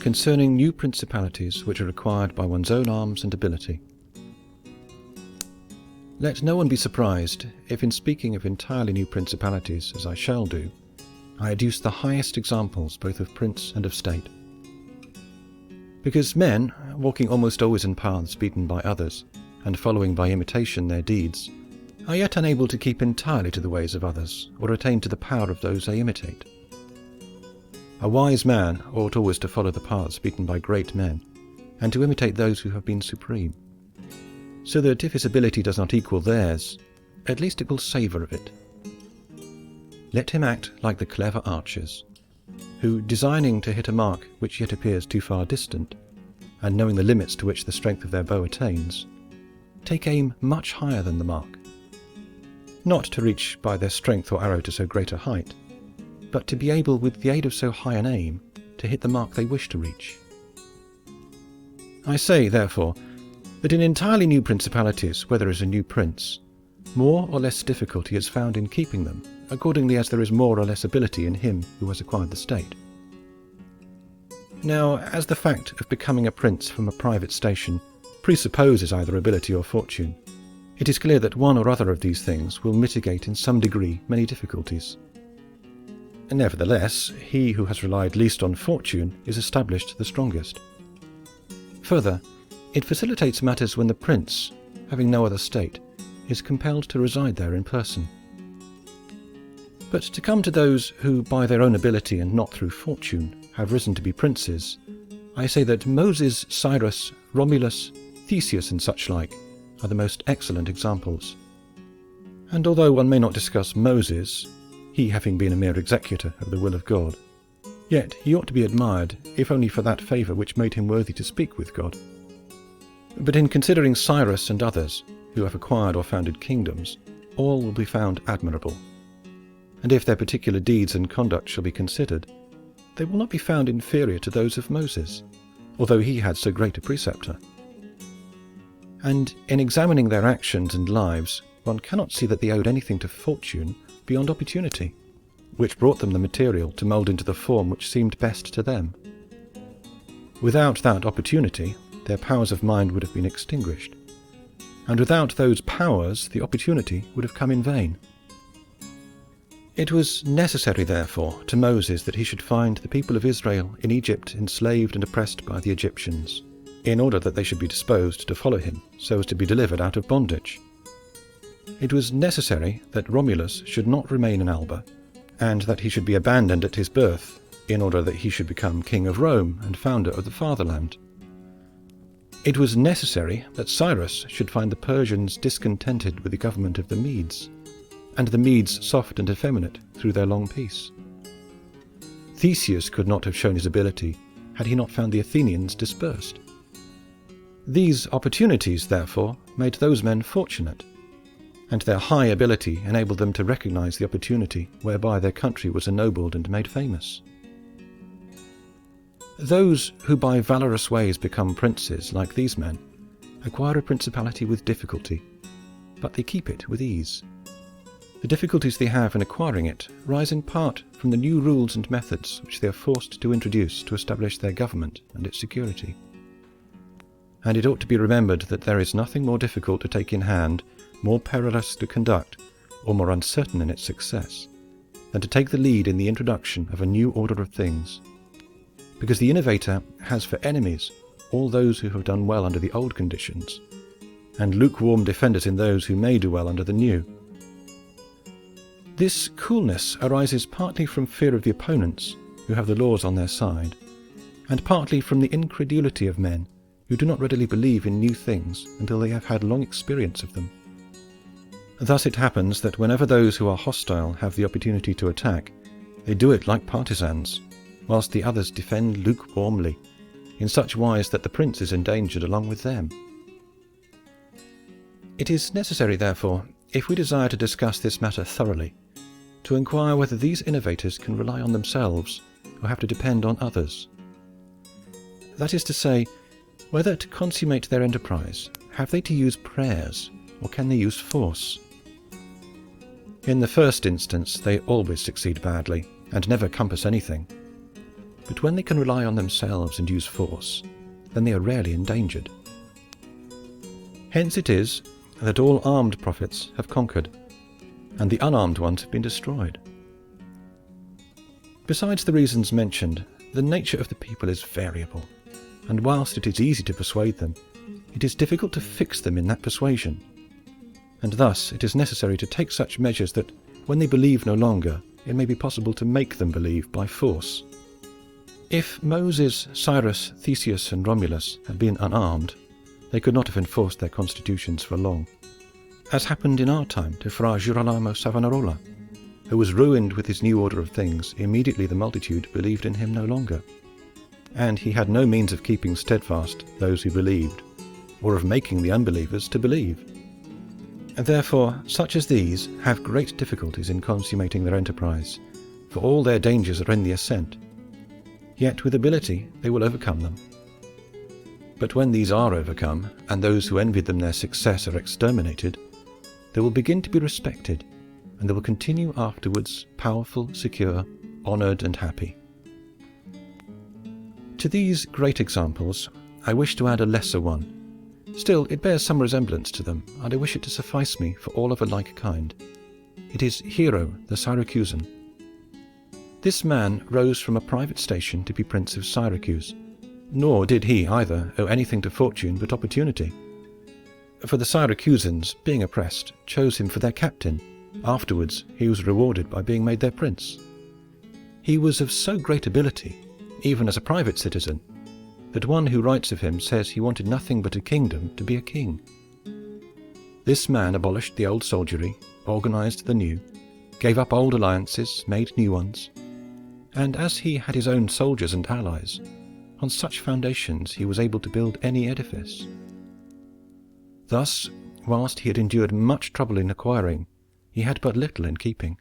concerning new principalities which are required by one's own arms and ability. Let no one be surprised if, in speaking of entirely new principalities, as I shall do, I adduce the highest examples both of prince and of state. Because men, walking almost always in paths beaten by others, and following by imitation their deeds, are yet unable to keep entirely to the ways of others, or attain to the power of those they imitate. A wise man ought always to follow the paths beaten by great men, and to imitate those who have been supreme, so that if his ability does not equal theirs, at least it will savour of it. Let him act like the clever archers, who, designing to hit a mark which yet appears too far distant, and knowing the limits to which the strength of their bow attains, take aim much higher than the mark, not to reach by their strength or arrow to so great a height, but to be able, with the aid of so high an aim, to hit the mark they wish to reach. I say, therefore, that in entirely new principalities, where there is a new prince, more or less difficulty is found in keeping them, accordingly as there is more or less ability in him who has acquired the state. Now, as the fact of becoming a prince from a private station presupposes either ability or fortune, it is clear that one or other of these things will mitigate in some degree many difficulties. Nevertheless, he who has relied least on fortune is established the strongest. Further, it facilitates matters when the prince, having no other state, is compelled to reside there in person. But to come to those who, by their own ability and not through fortune, have risen to be princes, I say that Moses, Cyrus, Romulus, Theseus and such like are the most excellent examples. And although one may not discuss Moses, he having been a mere executor of the will of God, yet he ought to be admired, if only for that favour which made him worthy to speak with God. But in considering Cyrus and others who have acquired or founded kingdoms, all will be found admirable. And if their particular deeds and conduct shall be considered, they will not be found inferior to those of Moses, although he had so great a preceptor. And in examining their actions and lives, one cannot see that they owed anything to fortune beyond opportunity, which brought them the material to mould into the form which seemed best to them. Without that opportunity, their powers of mind would have been extinguished, and without those powers the opportunity would have come in vain. It was necessary, therefore, to Moses that he should find the people of Israel in Egypt enslaved and oppressed by the Egyptians, in order that they should be disposed to follow him, so as to be delivered out of bondage. It was necessary that Romulus should not remain in Alba, and that he should be abandoned at his birth, in order that he should become king of Rome and founder of the fatherland. It was necessary that Cyrus should find the Persians discontented with the government of the Medes, and the Medes soft and effeminate through their long peace. Theseus could not have shown his ability had he not found the Athenians dispersed. These opportunities, therefore, made those men fortunate, and their high ability enabled them to recognize the opportunity whereby their country was ennobled and made famous. Those who by valorous ways become princes, like these men, acquire a principality with difficulty, but they keep it with ease. The difficulties they have in acquiring it rise in part from the new rules and methods which they are forced to introduce to establish their government and its security. And it ought to be remembered that there is nothing more difficult to take in hand, more perilous to conduct, or more uncertain in its success, than to take the lead in the introduction of a new order of things, because the innovator has for enemies all those who have done well under the old conditions, and lukewarm defenders in those who may do well under the new. This coolness arises partly from fear of the opponents, who have the laws on their side, and partly from the incredulity of men who do not readily believe in new things until they have had long experience of them. Thus it happens that whenever those who are hostile have the opportunity to attack, they do it like partisans, whilst the others defend lukewarmly, in such wise that the prince is endangered along with them. It is necessary, therefore, if we desire to discuss this matter thoroughly, to inquire whether these innovators can rely on themselves, or have to depend on others. That is to say, whether to consummate their enterprise, have they to use prayers, or can they use force? In the first instance, they always succeed badly, and never compass anything. but when they can rely on themselves and use force, then they are rarely endangered. Hence it is that all armed prophets have conquered, and the unarmed ones have been destroyed. Besides the reasons mentioned, the nature of the people is variable, and whilst it is easy to persuade them, it is difficult to fix them in that persuasion, and thus it is necessary to take such measures that, when they believe no longer, it may be possible to make them believe by force. If Moses, Cyrus, Theseus and Romulus had been unarmed, they could not have enforced their constitutions for long, as happened in our time to Fra Girolamo Savonarola, who was ruined with his new order of things immediately the multitude believed in him no longer, and he had no means of keeping steadfast those who believed, or of making the unbelievers to believe. And therefore such as these have great difficulties in consummating their enterprise, for all their dangers are in the ascent. Yet with ability they will overcome them. But when these are overcome, and those who envied them their success are exterminated, they will begin to be respected, and they will continue afterwards powerful, secure, honoured and happy. To these great examples I wish to add a lesser one. Still, it bears some resemblance to them, and I wish it to suffice me for all of a like kind. It is Hero the Syracusan. This man rose from a private station to be Prince of Syracuse, nor did he either owe anything to fortune but opportunity. For the Syracusans, being oppressed, chose him for their captain. Afterwards he was rewarded by being made their prince. He was of so great ability, even as a private citizen, that one who writes of him says he wanted nothing but a kingdom to be a king. This man abolished the old soldiery, organized the new, gave up old alliances, made new ones, and as he had his own soldiers and allies, on such foundations he was able to build any edifice. Thus, whilst he had endured much trouble in acquiring, he had but little in keeping.